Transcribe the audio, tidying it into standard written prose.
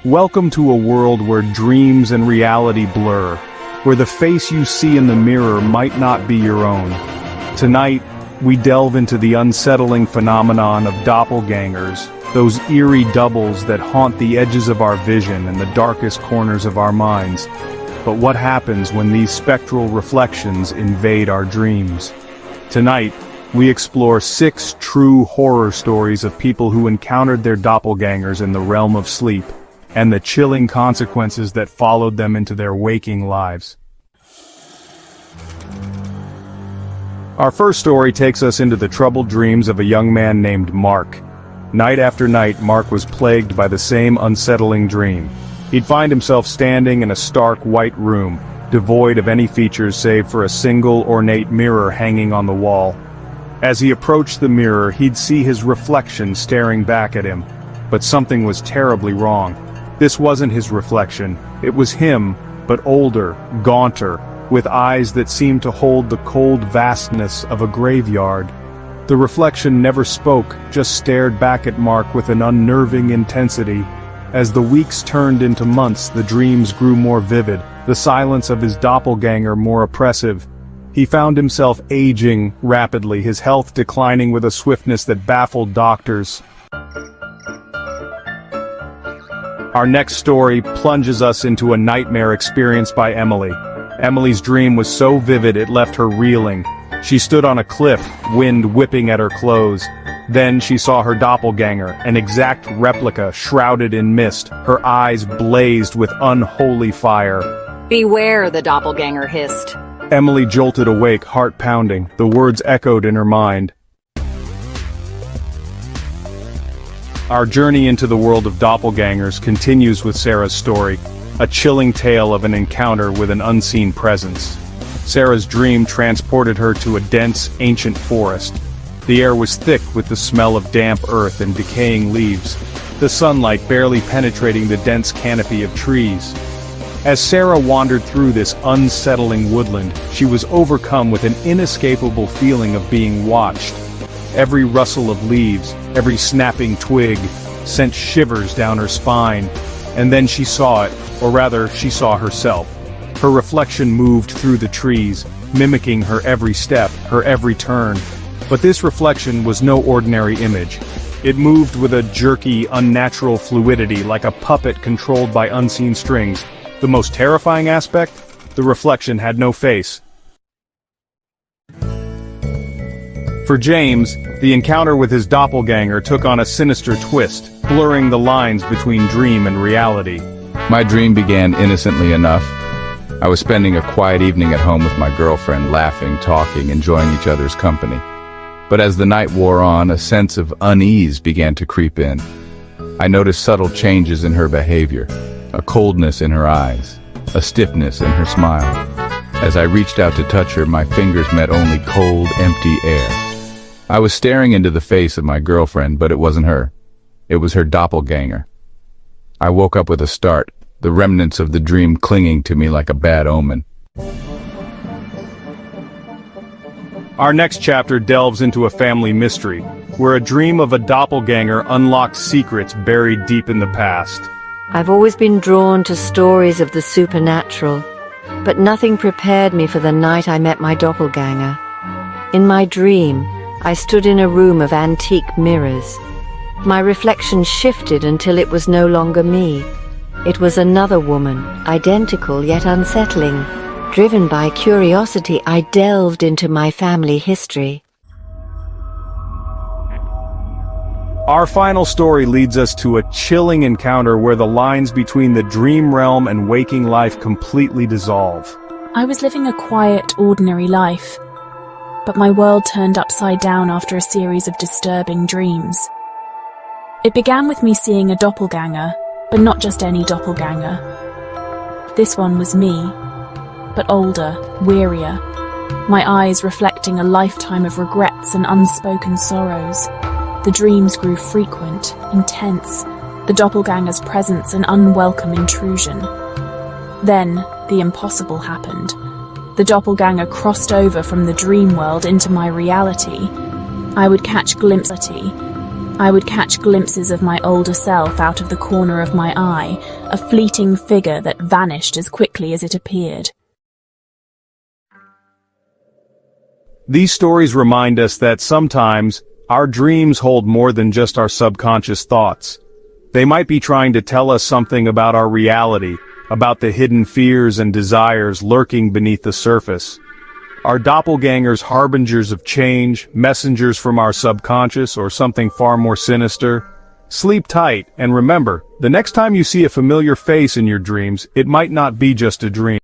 Welcome to a world where dreams and reality blur, where the face you see in the mirror might not be your own. Tonight, we delve into the unsettling phenomenon of doppelgangers, those eerie doubles that haunt the edges of our vision and the darkest corners of our minds. But what happens when these spectral reflections invade our dreams? Tonight, we explore 6 true horror stories of people who encountered their doppelgangers in the realm of sleep, and the chilling consequences that followed them into their waking lives. Our first story takes us into the troubled dreams of a young man named Mark. Night after night, Mark was plagued by the same unsettling dream. He'd find himself standing in a stark white room, devoid of any features save for a single ornate mirror hanging on the wall. As he approached the mirror, he'd see his reflection staring back at him. But something was terribly wrong. This wasn't his reflection. It was him, but older, gaunter, with eyes that seemed to hold the cold vastness of a graveyard. The reflection never spoke, just stared back at Mark with an unnerving intensity. As the weeks turned into months, the dreams grew more vivid, the silence of his doppelganger more oppressive. He found himself aging rapidly, his health declining with a swiftness that baffled doctors. Our next story plunges us into a nightmare experienced by Emily. Emily's dream was so vivid it left her reeling. She stood on a cliff, wind whipping at her clothes. Then she saw her doppelganger, an exact replica shrouded in mist. Her eyes blazed with unholy fire. "Beware," the doppelganger hissed. Emily jolted awake, heart pounding. The words echoed in her mind. Our journey into the world of doppelgangers continues with Sarah's story, a chilling tale of an encounter with an unseen presence. Sarah's dream transported her to a dense, ancient forest. The air was thick with the smell of damp earth and decaying leaves, the sunlight barely penetrating the dense canopy of trees. As Sarah wandered through this unsettling woodland, she was overcome with an inescapable feeling of being watched. Every rustle of leaves, every snapping twig, sent shivers down her spine. And then she saw it, or rather, she saw herself. Her reflection moved through the trees, mimicking her every step, her every turn. But this reflection was no ordinary image. It moved with a jerky, unnatural fluidity like a puppet controlled by unseen strings. The most terrifying aspect? The reflection had no face. For James, the encounter with his doppelganger took on a sinister twist, blurring the lines between dream and reality. My dream began innocently enough. I was spending a quiet evening at home with my girlfriend, laughing, talking, enjoying each other's company. But as the night wore on, a sense of unease began to creep in. I noticed subtle changes in her behavior, a coldness in her eyes, a stiffness in her smile. As I reached out to touch her, my fingers met only cold, empty air. I was staring into the face of my girlfriend, but it wasn't her. It was her doppelganger. I woke up with a start, the remnants of the dream clinging to me like a bad omen. Our next chapter delves into a family mystery, where a dream of a doppelganger unlocks secrets buried deep in the past. I've always been drawn to stories of the supernatural, but nothing prepared me for the night I met my doppelganger. In my dream, I stood in a room of antique mirrors. My reflection shifted until it was no longer me. It was another woman, identical yet unsettling. Driven by curiosity, I delved into my family history. Our final story leads us to a chilling encounter where the lines between the dream realm and waking life completely dissolve. I was living a quiet, ordinary life, but my world turned upside down after a series of disturbing dreams. It began with me seeing a doppelganger, but not just any doppelganger. This one was me, but older, wearier, my eyes reflecting a lifetime of regrets and unspoken sorrows. The dreams grew frequent, intense, the doppelganger's presence an unwelcome intrusion. Then, the impossible happened. The doppelganger crossed over from the dream world into my reality. I would catch glimpses. I would catch glimpses of my older self out of the corner of my eye, a fleeting figure that vanished as quickly as it appeared. These stories remind us that sometimes our dreams hold more than just our subconscious thoughts. They might be trying to tell us something about our reality, about the hidden fears and desires lurking beneath the surface. Are doppelgangers harbingers of change, messengers from our subconscious, or something far more sinister? Sleep tight, and remember, the next time you see a familiar face in your dreams, it might not be just a dream.